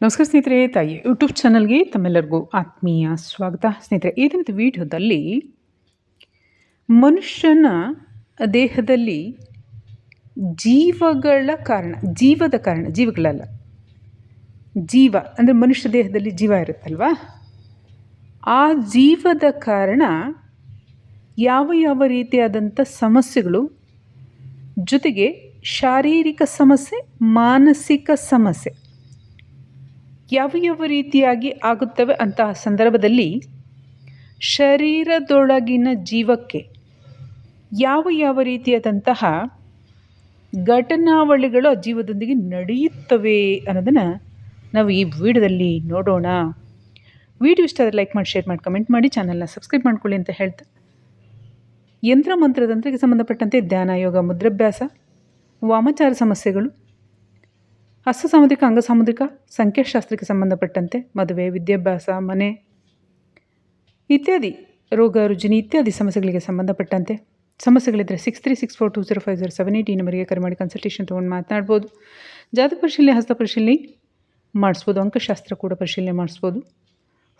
ನಮಸ್ಕಾರ ಸ್ನೇಹಿತರೆ, ತಾಯಿ ಯೂಟ್ಯೂಬ್ ಚಾನಲ್ಗೆ ತಮ್ಮೆಲ್ಲರಿಗೂ ಆತ್ಮೀಯ ಸ್ವಾಗತ. ಸ್ನೇಹಿತರೆ, ಈ ದಿನದ ವಿಡಿಯೋದಲ್ಲಿ ಮನುಷ್ಯನ ದೇಹದಲ್ಲಿ ಜೀವಗಳಲ್ಲ, ಜೀವ ಅಂದರೆ ಮನುಷ್ಯ ದೇಹದಲ್ಲಿ ಜೀವ ಇರುತ್ತಲ್ವಾ, ಆ ಜೀವದ ಕಾರಣ ಯಾವ ರೀತಿಯಾದಂಥ ಸಮಸ್ಯೆಗಳು, ಜೊತೆಗೆ ಶಾರೀರಿಕ ಸಮಸ್ಯೆ, ಮಾನಸಿಕ ಸಮಸ್ಯೆ ಯಾವ ರೀತಿಯಾಗಿ ಆಗುತ್ತವೆ ಅಂತಹ ಸಂದರ್ಭದಲ್ಲಿ ಶರೀರದೊಳಗಿನ ಜೀವಕ್ಕೆ ಯಾವ ರೀತಿಯಾದಂತಹ ಘಟನಾವಳಿಗಳು ಆ ಜೀವದೊಂದಿಗೆ ನಡೆಯುತ್ತವೆ ಅನ್ನೋದನ್ನು ನಾವು ಈ ವಿಡಿಯೋದಲ್ಲಿ ನೋಡೋಣ. ವಿಡಿಯೋ ಇಷ್ಟ ಆದರೆ ಲೈಕ್ ಮಾಡಿ, ಶೇರ್ ಮಾಡಿ, ಕಮೆಂಟ್ ಮಾಡಿ, ಚಾನಲ್ನ ಸಬ್ಸ್ಕ್ರೈಬ್ ಮಾಡ್ಕೊಳ್ಳಿ ಅಂತ ಹೇಳ್ತಾ, ಯಂತ್ರ ಮಂತ್ರತಂತ್ರಕ್ಕೆ ಸಂಬಂಧಪಟ್ಟಂತೆ ಧ್ಯಾನ, ಯೋಗ, ಮುದ್ರಾಭ್ಯಾಸ, ವಾಮಾಚಾರ ಸಮಸ್ಯೆಗಳು, ಹಸ್ತ ಸಾಮುದ್ರಿಕ, ಅಂಗ ಸಾಮುದ್ರಿಕ, ಸಂಖ್ಯಾಶಾಸ್ತ್ರಕ್ಕೆ ಸಂಬಂಧಪಟ್ಟಂತೆ ಮದುವೆ, ವಿದ್ಯಾಭ್ಯಾಸ, ಮನೆ ಇತ್ಯಾದಿ, ರೋಗ ರುಜಿನಿ ಇತ್ಯಾದಿ ಸಮಸ್ಯೆಗಳಿಗೆ ಸಂಬಂಧಪಟ್ಟಂತೆ ಸಮಸ್ಯೆಗಳಿದ್ದರೆ 6364205078 ಈ ನಂಬರಿಗೆ ಕರೆ ಮಾಡಿ ಕನ್ಸಲ್ಟೇಷನ್ ತೊಗೊಂಡು ಮಾತನಾಡ್ಬೋದು. ಜಾತಕ ಪರಿಶೀಲನೆ, ಹಸ್ತ ಪರಿಶೀಲನೆ ಮಾಡಿಸ್ಬೋದು, ಅಂಕಶಾಸ್ತ್ರ ಕೂಡ ಪರಿಶೀಲನೆ ಮಾಡಿಸ್ಬೋದು.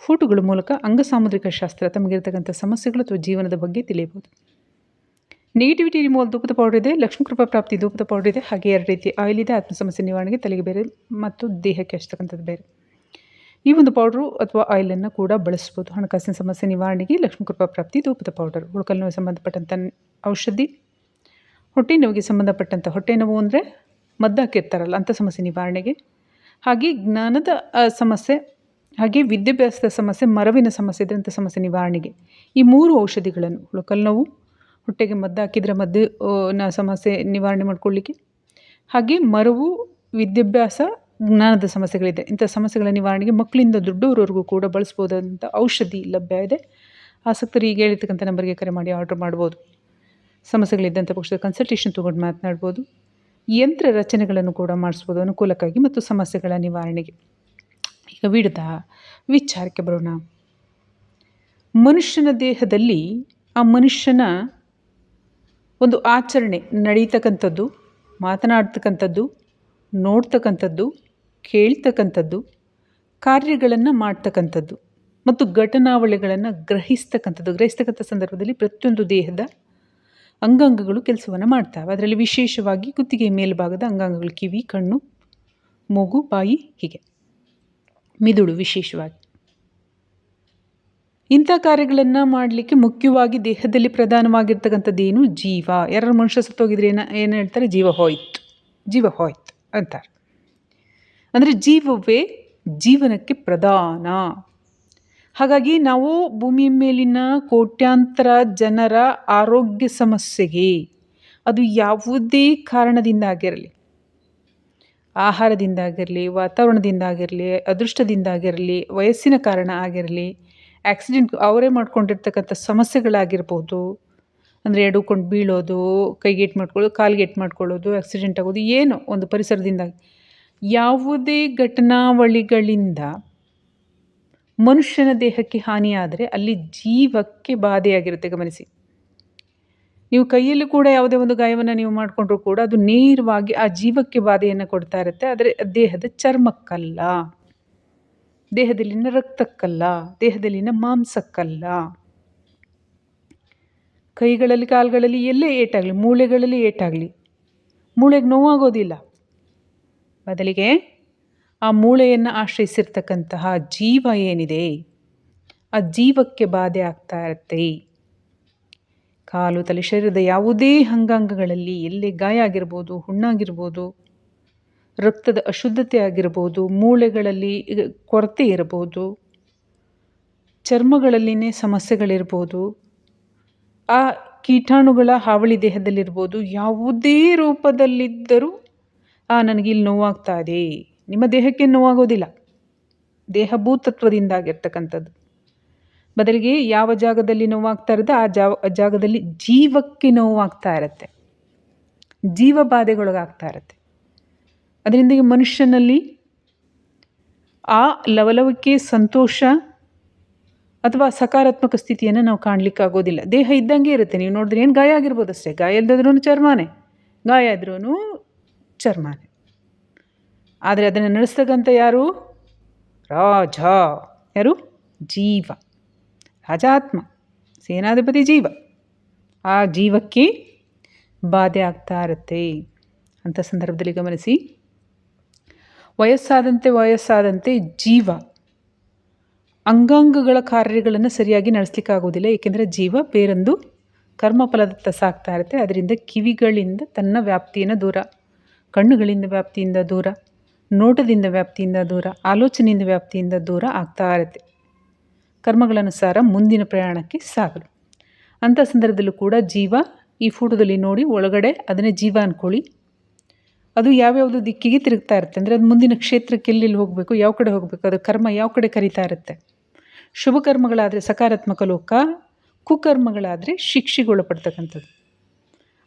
ಫೋಟೋಗಳ ಮೂಲಕ ಅಂಗ ಸಾಮುದ್ರಿಕ ಶಾಸ್ತ್ರ ತಮಗಿರ್ತಕ್ಕಂಥ ಸಮಸ್ಯೆಗಳು ಅಥವಾ ಜೀವನದ ಬಗ್ಗೆ ತಿಳಿಯಬಹುದು. ನೆಗೆಟಿವಿಟಿ ರಿಮೂವಲ್ ಧೂಪದ ಪೌಡರ್ ಇದೆ, ಲಕ್ಷ್ಮೀ ಕೃಪಾ ಪ್ರಾಪ್ತಿ ಧೂಪದ ಪೌಡರ್ ಇದೆ, ಹಾಗೆ 2 ರೀತಿ ಆಯಿಲ್ ಇದೆ. ಆತ್ಮ ಸಮಸ್ಯೆ ನಿವಾರಣೆಗೆ ತಲೆಗೆ ಬೇರೆ ಮತ್ತು ದೇಹಕ್ಕೆ ಹಚ್ಚತಕ್ಕಂಥದ್ದು ಬೇರೆ. ಈ ಒಂದು ಪೌಡ್ರು ಅಥವಾ ಆಯಿಲನ್ನು ಕೂಡ ಬಳಸ್ಬೋದು. ಹಣಕಾಸಿನ ಸಮಸ್ಯೆ ನಿವಾರಣೆಗೆ ಲಕ್ಷ್ಮೀ ಕೃಪಾ ಪ್ರಾಪ್ತಿ ಧೂಪದ ಪೌಡರ್, ಉಳ್ಕಲ್ ನೋವಿಗೆ ಸಂಬಂಧಪಟ್ಟಂಥ ಔಷಧಿ, ಹೊಟ್ಟೆ ನೋವಿಗೆ ಸಂಬಂಧಪಟ್ಟಂಥ ಹೊಟ್ಟೆ ನೋವು ಅಂದರೆ ಮದ್ದು ಹಾಕಿರ್ತಾರಲ್ಲ ಅಂಥ ಸಮಸ್ಯೆ ನಿವಾರಣೆಗೆ, ಹಾಗೆ ಜ್ಞಾನದ ಸಮಸ್ಯೆ, ಹಾಗೆ ವಿದ್ಯಾಭ್ಯಾಸದ ಸಮಸ್ಯೆ, ಮರವಿನ ಸಮಸ್ಯೆ ಇದ್ದಂಥ ಸಮಸ್ಯೆ ನಿವಾರಣೆಗೆ ಈ 3 ಔಷಧಿಗಳನ್ನು, ಉಳ್ಕಲ್ ನೋವು, ಹೊಟ್ಟೆಗೆ ಮದ್ದು ಹಾಕಿದರೆ ಮದ್ದಿನ ಸಮಸ್ಯೆ ನಿವಾರಣೆ ಮಾಡ್ಕೊಳ್ಳಿಕ್ಕೆ, ಹಾಗೆ ಮರವು, ವಿದ್ಯಾಭ್ಯಾಸ, ಜ್ಞಾನದ ಸಮಸ್ಯೆಗಳಿದೆ. ಇಂಥ ಸಮಸ್ಯೆಗಳ ನಿವಾರಣೆಗೆ ಮಕ್ಕಳಿಂದ ದೊಡ್ಡವರವರೆಗೂ ಕೂಡ ಬಳಸ್ಬೋದಂಥ ಔಷಧಿ ಲಭ್ಯ ಇದೆ. ಆಸಕ್ತರು ಈಗ ಹೇಳಿರ್ತಕ್ಕಂಥ ನಂಬರ್ಗೆ ಕರೆ ಮಾಡಿ ಆರ್ಡರ್ ಮಾಡ್ಬೋದು. ಸಮಸ್ಯೆಗಳಿದ್ದಂಥ ಪಕ್ಷದ ಕನ್ಸಲ್ಟೇಷನ್ ತೊಗೊಂಡು ಮಾತನಾಡ್ಬೋದು. ಯಂತ್ರ ರಚನೆಗಳನ್ನು ಕೂಡ ಮಾಡಿಸ್ಬೋದು ಅನುಕೂಲಕ್ಕಾಗಿ ಮತ್ತು ಸಮಸ್ಯೆಗಳ ನಿವಾರಣೆಗೆ. ಈಗ ವಿಡಿಯೋದ ವಿಚಾರಕ್ಕೆ ಬರೋಣ. ಮನುಷ್ಯನ ದೇಹದಲ್ಲಿ ಆ ಮನುಷ್ಯನ ಒಂದು ಆಚರಣೆ ನಡೀತಕ್ಕಂಥದ್ದು, ಮಾತನಾಡ್ತಕ್ಕಂಥದ್ದು, ನೋಡ್ತಕ್ಕಂಥದ್ದು, ಕೇಳ್ತಕ್ಕಂಥದ್ದು, ಕಾರ್ಯಗಳನ್ನು ಮಾಡ್ತಕ್ಕಂಥದ್ದು ಮತ್ತು ಘಟನಾವಳಿಗಳನ್ನು ಗ್ರಹಿಸ್ತಕ್ಕಂಥ ಸಂದರ್ಭದಲ್ಲಿ ಪ್ರತಿಯೊಂದು ದೇಹದ ಅಂಗಾಂಗಗಳು ಕೆಲಸವನ್ನು ಮಾಡ್ತವೆ. ಅದರಲ್ಲಿ ವಿಶೇಷವಾಗಿ ಕುತ್ತಿಗೆ ಮೇಲ್ಭಾಗದ ಅಂಗಾಂಗಗಳು, ಕಿವಿ, ಕಣ್ಣು, ಮೂಗು, ಬಾಯಿ, ಹೀಗೆ ಮಿದುಳು ವಿಶೇಷವಾಗಿ ಇಂಥ ಕಾರ್ಯಗಳನ್ನು ಮಾಡಲಿಕ್ಕೆ ಮುಖ್ಯವಾಗಿ ದೇಹದಲ್ಲಿ ಪ್ರಧಾನವಾಗಿರ್ತಕ್ಕಂಥದ್ದೇನು? ಜೀವ. ಯಾರು ಮನುಷ್ಯ ಸತ್ತೋಗಿದ್ರೆ ಏನು ಹೇಳ್ತಾರೆ? ಜೀವ ಹೋಯ್ತು ಅಂತಾರೆ. ಅಂದರೆ ಜೀವವೇ ಜೀವನಕ್ಕೆ ಪ್ರಧಾನ. ಹಾಗಾಗಿ ನಾವು ಭೂಮಿಯ ಮೇಲಿನ ಕೋಟ್ಯಾಂತರ ಜನರ ಆರೋಗ್ಯ ಸಮಸ್ಯೆಗೆ, ಅದು ಯಾವುದೇ ಕಾರಣದಿಂದ ಆಗಿರಲಿ, ಆಹಾರದಿಂದಾಗಿರಲಿ, ವಾತಾವರಣದಿಂದಾಗಿರಲಿ, ಅದೃಷ್ಟದಿಂದಾಗಿರಲಿ, ವಯಸ್ಸಿನ ಕಾರಣ ಆಗಿರಲಿ, ಆಕ್ಸಿಡೆಂಟ್ ಅವರೇ ಮಾಡ್ಕೊಂಡಿರ್ತಕ್ಕಂಥ ಸಮಸ್ಯೆಗಳಾಗಿರ್ಬೋದು, ಅಂದರೆ ಎಡುಕೊಂಡು ಬೀಳೋದು, ಕೈಗೇಟು ಮಾಡ್ಕೊಳ್ಳೋದು, ಕಾಲ್ಗೇಟು ಮಾಡ್ಕೊಳ್ಳೋದು, ಆಕ್ಸಿಡೆಂಟ್ ಆಗೋದು, ಏನೋ ಒಂದು ಪರಿಸರದಿಂದ ಯಾವುದೇ ಘಟನಾವಳಿಗಳಿಂದ ಮನುಷ್ಯನ ದೇಹಕ್ಕೆ ಹಾನಿಯಾದರೆ ಅಲ್ಲಿ ಜೀವಕ್ಕೆ ಬಾಧೆಯಾಗಿರುತ್ತೆ. ಗಮನಿಸಿ, ನೀವು ಕೈಯಲ್ಲಿ ಕೂಡ ಯಾವುದೇ ಒಂದು ಗಾಯವನ್ನು ನೀವು ಮಾಡಿಕೊಂಡ್ರೂ ಕೂಡ ಅದು ನೇರವಾಗಿ ಆ ಜೀವಕ್ಕೆ ಬಾಧೆಯನ್ನು ಕೊಡ್ತಾ ಇರುತ್ತೆ. ಆದರೆ ದೇಹದ ಚರ್ಮಕ್ಕಲ್ಲ, ದೇಹದಲ್ಲಿನ ರಕ್ತಕ್ಕಲ್ಲ, ದೇಹದಲ್ಲಿನ ಮಾಂಸಕ್ಕಲ್ಲ. ಕೈಗಳಲ್ಲಿ, ಕಾಲುಗಳಲ್ಲಿ ಎಲ್ಲೇ ಏಟಾಗಲಿ, ಮೂಳೆಗಳಲ್ಲಿ ಏಟಾಗಲಿ, ಮೂಳೆಗೆ ನೋವಾಗೋದಿಲ್ಲ. ಬದಲಿಗೆ ಆ ಮೂಳೆಯನ್ನು ಆಶ್ರಯಿಸಿರ್ತಕ್ಕಂತಹ ಜೀವ ಏನಿದೆ ಆ ಜೀವಕ್ಕೆ ಬಾಧೆ ಆಗ್ತಾ ಇರುತ್ತೆ. ಕಾಲು, ತಲೆ, ಶರೀರದ ಯಾವುದೇ ಅಂಗಾಂಗಗಳಲ್ಲಿ ಎಲ್ಲೇ ಗಾಯ ಆಗಿರ್ಬೋದು, ಹುಣ್ಣಾಗಿರ್ಬೋದು, ರಕ್ತದ ಅಶುದ್ಧತೆ ಆಗಿರ್ಬೋದು, ಮೂಳೆಗಳಲ್ಲಿ ಕೊರತೆ ಇರ್ಬೋದು, ಚರ್ಮಗಳಲ್ಲಿನೇ ಸಮಸ್ಯೆಗಳಿರ್ಬೋದು, ಆ ಕೀಟಾಣುಗಳ ಹಾವಳಿ ದೇಹದಲ್ಲಿರ್ಬೋದು, ಯಾವುದೇ ರೂಪದಲ್ಲಿದ್ದರೂ ನನಗಿಲ್ಲಿ ನೋವಾಗ್ತಾ ಇದೆ. ನಿಮ್ಮ ದೇಹಕ್ಕೆ ನೋವಾಗೋದಿಲ್ಲ, ದೇಹ ಭೂತತ್ವದಿಂದಾಗಿರ್ತಕ್ಕಂಥದ್ದು. ಬದಲಿಗೆ ಯಾವ ಜಾಗದಲ್ಲಿ ನೋವಾಗ್ತಾ ಇರುತ್ತೆ ಆ ಜಾಗದಲ್ಲಿ ಜೀವಕ್ಕೆ ನೋವಾಗ್ತಾ ಇರುತ್ತೆ, ಜೀವ ಬಾಧೆಗೊಳಗಾಗ್ತಾ ಇರುತ್ತೆ. ಅದರಿಂದ ಈ ಮನುಷ್ಯನಲ್ಲಿ ಆ ಲವಲವಿಕೆ, ಸಂತೋಷ ಅಥವಾ ಸಕಾರಾತ್ಮಕ ಸ್ಥಿತಿಯನ್ನು ನಾವು ಕಾಣಲಿಕ್ಕಾಗೋದಿಲ್ಲ. ದೇಹ ಇದ್ದಂಗೆ ಇರುತ್ತೆ. ನೀವು ನೋಡಿದ್ರೆ ಏನು ಗಾಯ ಆಗಿರ್ಬೋದು ಅಷ್ಟೇ, ಗಾಯ ಇಲ್ಲದ್ರೂ ಚರ್ಮನೇ, ಗಾಯ ಆದ್ರೂ ಚರ್ಮನೇ. ಆದರೆ ಅದನ್ನು ನಡೆಸ್ತಕ್ಕಂಥ ಯಾರು? ರಾಜ. ಯಾರು? ಜೀವ. ರಾಜಾತ್ಮ, ಸೇನಾಧಿಪತಿ ಜೀವ. ಆ ಜೀವಕ್ಕೆ ಬಾಧೆ ಆಗ್ತಾ ಇರುತ್ತೆ. ಅಂಥ ಸಂದರ್ಭದಲ್ಲಿ ಗಮನಿಸಿ, ವಯಸ್ಸಾದಂತೆ ಜೀವ ಅಂಗಾಂಗಗಳ ಕಾರ್ಯಗಳನ್ನು ಸರಿಯಾಗಿ ನಡೆಸಲಿಕ್ಕಾಗೋದಿಲ್ಲ. ಏಕೆಂದರೆ ಜೀವ ಬೇರೊಂದು ಕರ್ಮಫಲದತ್ತ ಸಾಗ್ತಾ ಇರುತ್ತೆ. ಅದರಿಂದ ಕಿವಿಗಳಿಂದ ತನ್ನ ವ್ಯಾಪ್ತಿಯನ್ನು ದೂರ, ಕಣ್ಣುಗಳಿಂದ ವ್ಯಾಪ್ತಿಯಿಂದ ದೂರ, ನೋಟದಿಂದ ವ್ಯಾಪ್ತಿಯಿಂದ ದೂರ, ಆಲೋಚನೆಯಿಂದ ವ್ಯಾಪ್ತಿಯಿಂದ ದೂರ ಆಗ್ತಾ ಇರುತ್ತೆ ಕರ್ಮಗಳನುಸಾರ ಮುಂದಿನ ಪ್ರಯಾಣಕ್ಕೆ ಸಾಗಲು. ಅಂಥ ಸಂದರ್ಭದಲ್ಲೂ ಕೂಡ ಜೀವ ಈ ಫೋಟೋದಲ್ಲಿ ನೋಡಿ ಒಳಗಡೆ ಅದನ್ನೇ ಜೀವ ಅಂದ್ಕೊಳ್ಳಿ, ಅದು ಯಾವ್ಯಾವುದು ದಿಕ್ಕಿಗೆ ತಿರುಗ್ತಾ ಇರುತ್ತೆ. ಅಂದರೆ ಅದು ಮುಂದಿನ ಕ್ಷೇತ್ರಕ್ಕೆ ಎಲ್ಲೆಲ್ಲಿ ಹೋಗಬೇಕು, ಯಾವ ಕಡೆ ಹೋಗಬೇಕು, ಅದು ಕರ್ಮ ಯಾವ ಕಡೆ ಕರೀತಾ ಇರುತ್ತೆ. ಶುಭ ಕರ್ಮಗಳಾದರೆ ಸಕಾರಾತ್ಮಕ ಲೋಕ, ಕುಕರ್ಮಗಳಾದರೆ ಶಿಕ್ಷೆಗೊಳಪಡ್ತಕ್ಕಂಥದ್ದು.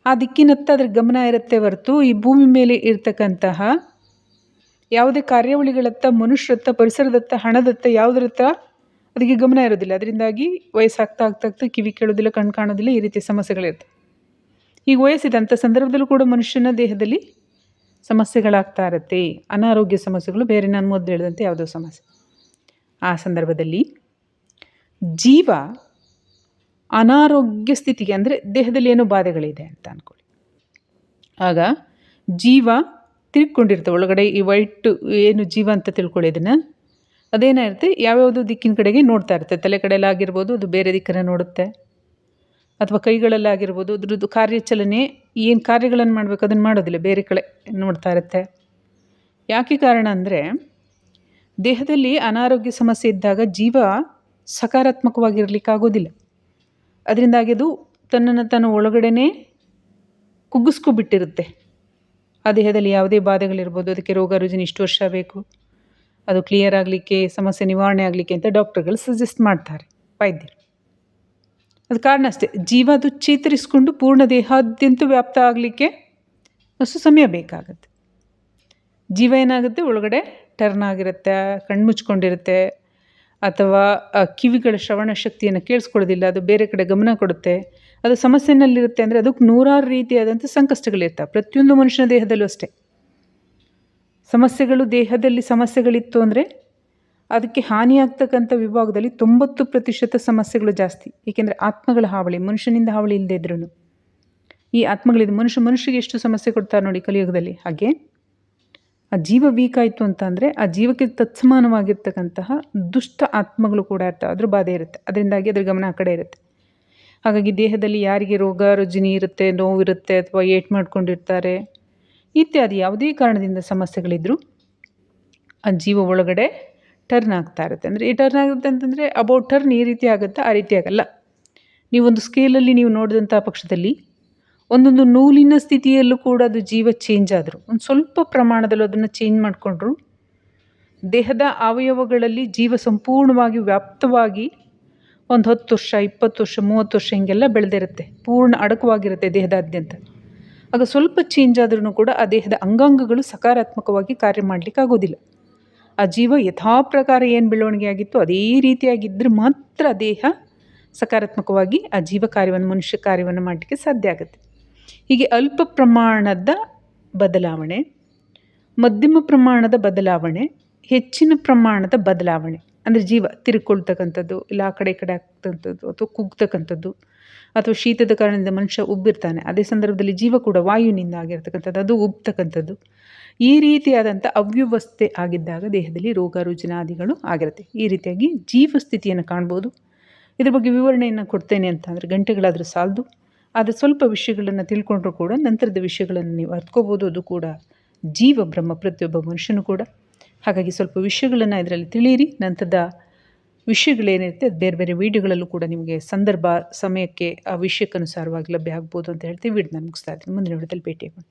ಆ ದಿಕ್ಕಿನತ್ತ ಅದ್ರ ಗಮನ ಇರುತ್ತೆ ಹೊರತು ಈ ಭೂಮಿ ಮೇಲೆ ಇರ್ತಕ್ಕಂತಹ ಯಾವುದೇ ಕಾರ್ಯಾವಳಿಗಳತ್ತ, ಮನುಷ್ಯರತ್ತ, ಪರಿಸರದತ್ತ, ಹಣದತ್ತ, ಯಾವುದರತ್ತ ಅದಕ್ಕೆ ಗಮನ ಇರೋದಿಲ್ಲ. ಅದರಿಂದಾಗಿ ವಯಸ್ಸಾಗ್ತಾ ಕಿವಿ ಕೇಳೋದಿಲ್ಲ, ಕಣ್ಣು ಕಾಣೋದಿಲ್ಲ, ಈ ರೀತಿಯ ಸಮಸ್ಯೆಗಳಿರುತ್ತೆ. ಈಗ ವಯಸ್ಸಿದಂಥ ಸಂದರ್ಭದಲ್ಲೂ ಕೂಡ ಮನುಷ್ಯನ ದೇಹದಲ್ಲಿ ಸಮಸ್ಯೆಗಳಾಗ್ತಾ ಇರುತ್ತೆ. ಅನಾರೋಗ್ಯ ಸಮಸ್ಯೆಗಳು, ಬೇರೆ ನಾನು ಮೊದಲು ಹೇಳಿದಂತೆ ಯಾವುದೋ ಸಮಸ್ಯೆ. ಆ ಸಂದರ್ಭದಲ್ಲಿ ಜೀವ ಅನಾರೋಗ್ಯ ಸ್ಥಿತಿಗೆ, ಅಂದರೆ ದೇಹದಲ್ಲಿ ಏನೋ ಬಾಧೆಗಳಿದೆ ಅಂತ ಅಂದ್ಕೊಳ್ಳಿ. ಆಗ ಜೀವ ತಿರ್ಕೊಂಡಿರುತ್ತೆ ಒಳಗಡೆ. ಈ ವೈಟ್ ಏನು ಜೀವ ಅಂತ ತಿಳ್ಕೊಳ್ಳಿ, ಇದನ್ನು ಅದೇನಾಗಿರುತ್ತೆ, ಯಾವ್ಯಾವುದೋ ದಿಕ್ಕಿನ ಕಡೆಗೆ ನೋಡ್ತಾ ಇರುತ್ತೆ. ತಲೆ ಕಡೆಯಲ್ಲಾಗಿರ್ಬೋದು, ಅದು ಬೇರೆ ದಿಕ್ಕನ್ನು ನೋಡುತ್ತೆ. ಅಥವಾ ಕೈಗಳಲ್ಲಾಗಿರ್ಬೋದು, ಅದ್ರದ್ದು ಕಾರ್ಯಾಚಲನೆ ಏನು ಕಾರ್ಯಗಳನ್ನು ಮಾಡಬೇಕು ಅದನ್ನು ಮಾಡೋದಿಲ್ಲ, ಬೇರೆ ಕಡೆ ನೋಡ್ತಾ ಇರುತ್ತೆ. ಯಾಕೆ ಕಾರಣ ಅಂದರೆ, ದೇಹದಲ್ಲಿ ಅನಾರೋಗ್ಯ ಸಮಸ್ಯೆ ಇದ್ದಾಗ ಜೀವ ಸಕಾರಾತ್ಮಕವಾಗಿರಲಿಕ್ಕಾಗೋದಿಲ್ಲ. ಅದರಿಂದಾಗಿ ಅದು ತನ್ನನ್ನು ತಾನು ಒಳಗಡೆನೇ ಕುಗ್ಗಿಸ್ಕೊಬಿಟ್ಟಿರುತ್ತೆ. ಆ ದೇಹದಲ್ಲಿ ಯಾವುದೇ ಬಾಧೆಗಳಿರ್ಬೋದು, ಅದಕ್ಕೆ ರೋಗ ರುಜಿನ ಇಷ್ಟು ವರ್ಷ ಬೇಕು, ಅದು ಕ್ಲಿಯರ್ ಆಗಲಿಕ್ಕೆ, ಸಮಸ್ಯೆ ನಿವಾರಣೆ ಆಗಲಿಕ್ಕೆ ಅಂತ ಡಾಕ್ಟರ್ಗಳು ಸಜೆಸ್ಟ್ ಮಾಡ್ತಾರೆ, ವೈದ್ಯರು. ಅದು ಕಾರಣ ಅಷ್ಟೇ, ಜೀವ ಅದು ಚೇತರಿಸ್ಕೊಂಡು ಪೂರ್ಣ ದೇಹಾದ್ಯಂತ ವ್ಯಾಪ್ತ ಆಗಲಿಕ್ಕೆ ಅಷ್ಟು ಸಮಯ ಬೇಕಾಗುತ್ತೆ. ಜೀವ ಏನಾಗುತ್ತೆ, ಒಳಗಡೆ ಟರ್ನ್ ಆಗಿರುತ್ತೆ, ಕಣ್ಮುಚ್ಕೊಂಡಿರುತ್ತೆ, ಅಥವಾ ಕಿವಿಗಳ ಶ್ರವಣ ಶಕ್ತಿಯನ್ನು ಕೇಳಿಸ್ಕೊಳ್ಳೋದಿಲ್ಲ, ಅದು ಬೇರೆ ಕಡೆ ಗಮನ ಕೊಡುತ್ತೆ, ಅದು ಸಮಸ್ಯೆನಲ್ಲಿರುತ್ತೆ. ಅಂದರೆ ಅದಕ್ಕೆ ನೂರಾರು ರೀತಿಯಾದಂಥ ಸಂಕಷ್ಟಗಳಿರ್ತವೆ. ಪ್ರತಿಯೊಂದು ಮನುಷ್ಯನ ದೇಹದಲ್ಲೂ ಅಷ್ಟೇ ಸಮಸ್ಯೆಗಳು. ದೇಹದಲ್ಲಿ ಸಮಸ್ಯೆಗಳಿತ್ತು ಅಂದರೆ ಅದಕ್ಕೆ ಹಾನಿಯಾಗ್ತಕ್ಕಂಥ ವಿಭಾಗದಲ್ಲಿ 90% ಸಮಸ್ಯೆಗಳು ಜಾಸ್ತಿ. ಏಕೆಂದರೆ ಆತ್ಮಗಳ ಹಾವಳಿ, ಮನುಷ್ಯನಿಂದ ಹಾವಳಿ ಇಲ್ಲದೆ ಇದ್ರೂ ಈ ಆತ್ಮಗಳಿದೆ. ಮನುಷ್ಯಗೆ ಎಷ್ಟು ಸಮಸ್ಯೆ ಕೊಡ್ತಾರೆ ನೋಡಿ ಕಲಿಯುಗದಲ್ಲಿ. ಹಾಗೆ ಆ ಜೀವ ವೀಕ್ ಆಯಿತು ಅಂತಂದರೆ ಆ ಜೀವಕ್ಕೆ ತತ್ಸಮಾನವಾಗಿರ್ತಕ್ಕಂತಹ ದುಷ್ಟ ಆತ್ಮಗಳು ಕೂಡ ಇರ್ತವೆ, ಅದ್ರ ಬಾಧೆ ಇರುತ್ತೆ. ಅದರಿಂದಾಗಿ ಅದ್ರ ಗಮನ ಆ ಕಡೆ ಇರುತ್ತೆ. ಹಾಗಾಗಿ ದೇಹದಲ್ಲಿ ಯಾರಿಗೆ ರೋಗ ರುಜಿನಿ ಇರುತ್ತೆ, ನೋವಿರುತ್ತೆ, ಅಥವಾ ಏಟ್ ಮಾಡ್ಕೊಂಡಿರ್ತಾರೆ ಇತ್ಯಾದಿ ಯಾವುದೇ ಕಾರಣದಿಂದ ಸಮಸ್ಯೆಗಳಿದ್ದರೂ ಆ ಜೀವ ಒಳಗಡೆ ಟರ್ನ್ ಆಗ್ತಾ ಇರುತ್ತೆ. ಅಂದರೆ ಈ ಟರ್ನ್ ಆಗುತ್ತೆ ಅಂತಂದರೆ ಅಬೌಟ್ ಟರ್ನ್ ಈ ರೀತಿ ಆಗುತ್ತೆ, ಆ ರೀತಿ ಆಗಲ್ಲ. ನೀವೊಂದು ಸ್ಕೇಲಲ್ಲಿ ನೀವು ನೋಡಿದಂಥ ಪಕ್ಷದಲ್ಲಿ ಒಂದೊಂದು ನೂಲಿನ ಸ್ಥಿತಿಯಲ್ಲೂ ಕೂಡ ಅದು ಜೀವ ಚೇಂಜ್ ಆದರೂ, ಒಂದು ಸ್ವಲ್ಪ ಪ್ರಮಾಣದಲ್ಲೂ ಅದನ್ನು ಚೇಂಜ್ ಮಾಡಿಕೊಂಡ್ರು ದೇಹದ ಅವಯವಗಳಲ್ಲಿ ಜೀವ ಸಂಪೂರ್ಣವಾಗಿ ವ್ಯಾಪ್ತವಾಗಿ ಒಂದು 10 ವರ್ಷ, 20 ವರ್ಷ, 30 ವರ್ಷ ಹಿಂಗೆಲ್ಲ ಬೆಳೆದಿರುತ್ತೆ, ಪೂರ್ಣ ಅಡಕವಾಗಿರುತ್ತೆ ದೇಹದಾದ್ಯಂತ. ಆಗ ಸ್ವಲ್ಪ ಚೇಂಜ್ ಆದ್ರೂ ಕೂಡ ಆ ದೇಹದ ಅಂಗಾಂಗಗಳು ಸಕಾರಾತ್ಮಕವಾಗಿ ಕಾರ್ಯ ಮಾಡಲಿಕ್ಕೆ ಆಗೋದಿಲ್ಲ. ಆ ಜೀವ ಯಥಾ ಪ್ರಕಾರ ಏನು ಬೆಳವಣಿಗೆ ಆಗಿತ್ತು ಅದೇ ರೀತಿಯಾಗಿದ್ದರೆ ಮಾತ್ರ ದೇಹ ಸಕಾರಾತ್ಮಕವಾಗಿ ಆ ಜೀವ ಕಾರ್ಯವನ್ನು, ಮನುಷ್ಯ ಕಾರ್ಯವನ್ನು ಮಾಡಲಿಕ್ಕೆ ಸಾಧ್ಯ ಆಗುತ್ತೆ. ಹೀಗೆ ಅಲ್ಪ ಪ್ರಮಾಣದ ಬದಲಾವಣೆ, ಮಧ್ಯಮ ಪ್ರಮಾಣದ ಬದಲಾವಣೆ, ಹೆಚ್ಚಿನ ಪ್ರಮಾಣದ ಬದಲಾವಣೆ, ಅಂದರೆ ಜೀವ ತಿರುಗಿಕೊಳ್ತಕ್ಕಂಥದ್ದು, ಇಲ್ಲ ಆ ಕಡೆ ಆಗ್ತಕ್ಕಂಥದ್ದು, ಅಥವಾ ಕುಗ್ತಕ್ಕಂಥದ್ದು, ಅಥವಾ ಶೀತದ ಕಾರಣದಿಂದ ಮನುಷ್ಯ ಉಬ್ಬಿರ್ತಾನೆ, ಅದೇ ಸಂದರ್ಭದಲ್ಲಿ ಜೀವ ಕೂಡ ವಾಯುವಿನಿಂದ ಆಗಿರ್ತಕ್ಕಂಥದ್ದು, ಅದು ಉಬ್ತಕ್ಕಂಥದ್ದು. ಈ ರೀತಿಯಾದಂಥ ಅವ್ಯವಸ್ಥೆ ಆಗಿದ್ದಾಗ ದೇಹದಲ್ಲಿ ರೋಗ ರುಜಿನಾದಿಗಳು ಆಗಿರುತ್ತೆ. ಈ ರೀತಿಯಾಗಿ ಜೀವ ಸ್ಥಿತಿಯನ್ನು ಕಾಣ್ಬೋದು. ಇದ್ರ ಬಗ್ಗೆ ವಿವರಣೆಯನ್ನು ಕೊಡ್ತೇನೆ ಅಂತ ಅಂದರೆ ಗಂಟೆಗಳಾದರೂ ಸಾಲದು. ಆದರೆ ಸ್ವಲ್ಪ ವಿಷಯಗಳನ್ನು ತಿಳ್ಕೊಂಡ್ರೂ ಕೂಡ ನಂತರದ ವಿಷಯಗಳನ್ನು ನೀವು ಅರ್ಥಕೋಬೋದು. ಅದು ಕೂಡ ಜೀವ ಬ್ರಹ್ಮ ಪ್ರತಿಯೊಬ್ಬ ಮನುಷ್ಯನೂ ಕೂಡ. ಹಾಗಾಗಿ ಸ್ವಲ್ಪ ವಿಷಯಗಳನ್ನು ಇದರಲ್ಲಿ ತಿಳಿಯಿರಿ. ನಂತರದ ವಿಷಯಗಳೇನಿರುತ್ತೆ ಅದು ಬೇರೆ ಬೇರೆ ವೀಡಿಯೋಗಳಲ್ಲೂ ಕೂಡ ನಿಮಗೆ ಸಂದರ್ಭ ಸಮಯಕ್ಕೆ ಆ ವಿಷಯಕ್ಕನುಸಾರವಾಗಿ ಲಭ್ಯ ಆಗ್ಬೋದು ಅಂತ ಹೇಳ್ತೀವಿ. ವಿಡಿಯೋನ ಮುಗಿಸ್ತಾ ಇದ್ದೀನಿ. ಮುಂದಿನ ವಿಡಿಯೋದಲ್ಲಿ ಭೇಟಿಯಾಗೋಣ.